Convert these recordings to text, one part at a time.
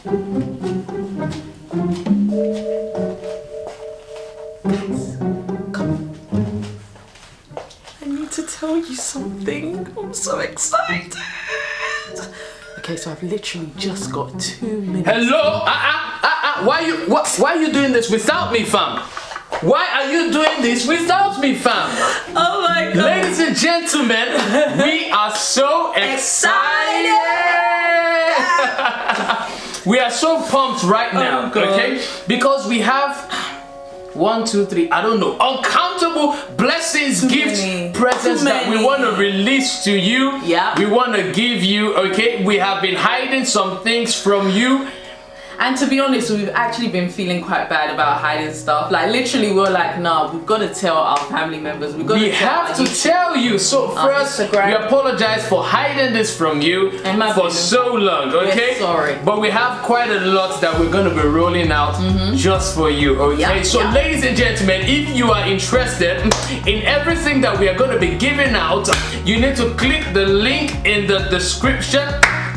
Come. I need to tell you something. I'm so excited. Okay, so I've literally just got 2 minutes. Hello? Why are you doing this without me, fam? Why are you doing this without me, fam? Oh my God. Ladies and gentlemen, we are so excited. We are so pumped right now, okay? Because we have 1, 2, 3, I don't know, uncountable blessings, gifts, presents that we want to release to you. Yeah. We want to give you, okay? We have been hiding some things from you. And to be honest, we've actually been feeling quite bad about hiding stuff. Like literally, we're like, nah, we've got to tell our family members. We have to tell you. So first, we apologize for hiding this from you for so long, okay? We're sorry. But we have quite a lot that we're going to be rolling out just for you, okay? So ladies and gentlemen, if you are interested in everything that we are going to be giving out, you need to click the link in the description.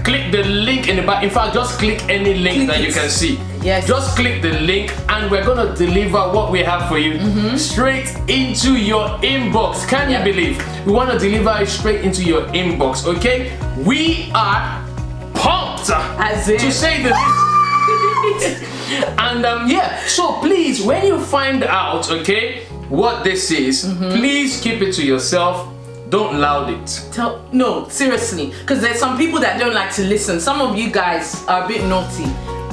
Click the link in the back. In fact, just click any link that you can see. Yes. Just click the link and we're gonna deliver what we have for you straight into your inbox. Can you believe? We wanna deliver it straight into your inbox, okay? We are pumped, as in, to say the least. And yeah, so please, when you find out, okay, what this is, please keep it to yourself. Don't loud it. No, seriously, because there's some people that don't like to listen. Some of you guys are a bit naughty.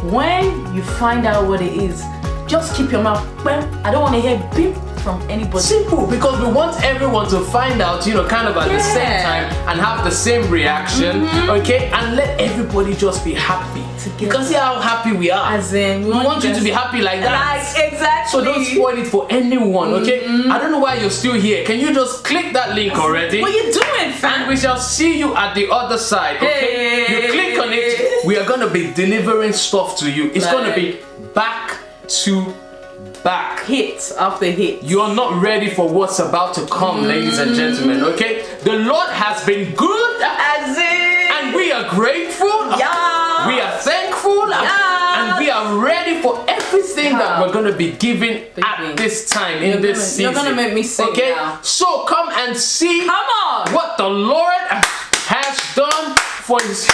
When you find out what it is, just keep your mouth. Well, I don't want to hear beep from anybody. Simple, because we want everyone to find out, you know, kind of at the same time and have the same reaction, okay? And let everybody just be happy. Because see how happy we are. As in, we want you to be happy like that. Like, exactly. So don't spoil it for anyone, okay? I don't know why you're still here. Can you just click that link already? What are you doing, fam? And we shall see you at the other side, okay? You click on it, we are going to be delivering stuff to you. It's going to be back to back. Hit after hit. You are not ready for what's about to come, ladies and gentlemen, okay? The Lord has been good. As in. And we are grateful. Yeah. We are thankful. Yeah. And we are ready for everything that we're going to be giving at this time, in this season. You're going to make me sing now. So come and see what the Lord has done for his...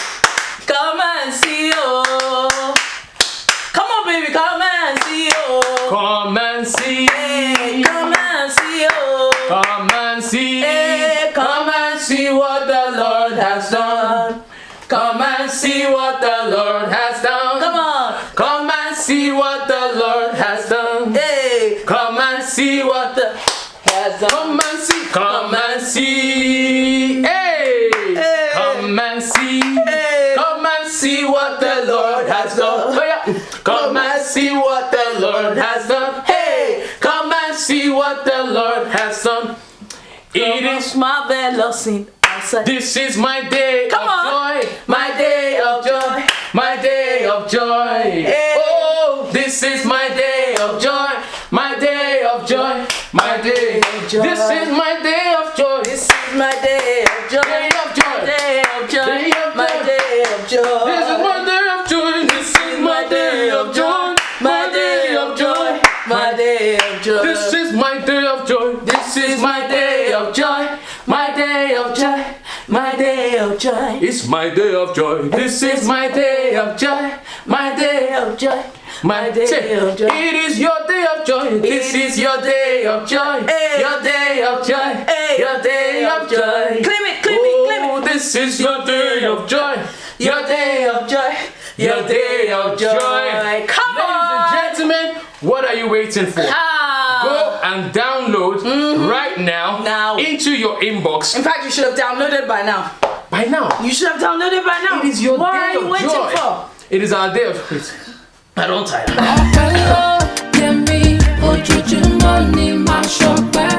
Come and see, oh. Come on, baby, come and see, oh. Come and see. Hey, come and see, oh. Come and see. Hey, come and see what the Lord has done. Come and see what the Lord has done. Come on. Come and see what the Lord has done. Hey, come and see what the has done. Come and see. Come and see. Hey. Hey. Come and see. Hey. Come and see what the Lord has done. Oh, yeah. Come and see what the Lord has done. Hey. Come and see what the Lord has done. It is marvelous in outside. This is my day of joy. My day of joy. My day of joy. Hey. Oh, this is my day of joy. My day of joy. My day of joy. This is my day of joy. This is my day of joy. Day of joy. Day of joy. Day of my joy. day of joy. This is my day of joy. This is my day of joy. My day of joy. My day of joy. This is my day of joy. This is my day of joy. My day of joy. My day of joy. It's my day of joy. This is my day of joy. My day of joy. My day of joy. It is your day of joy. This is your day of joy. Your day of joy. Your day of joy. Claim it, claim it, claim it. Oh, this is your day of joy. Your day of joy. Your day of joy. Come on. Ladies and gentlemen, what are you waiting for? Go and download right now into your inbox. In fact, you should have downloaded by now. By now? You should have downloaded by now. It is your day of joy. What are you waiting for? It is our day of... Wait. I don't tire. Hello, get me, ojúmọ́ ni màá ṣọpẹ́.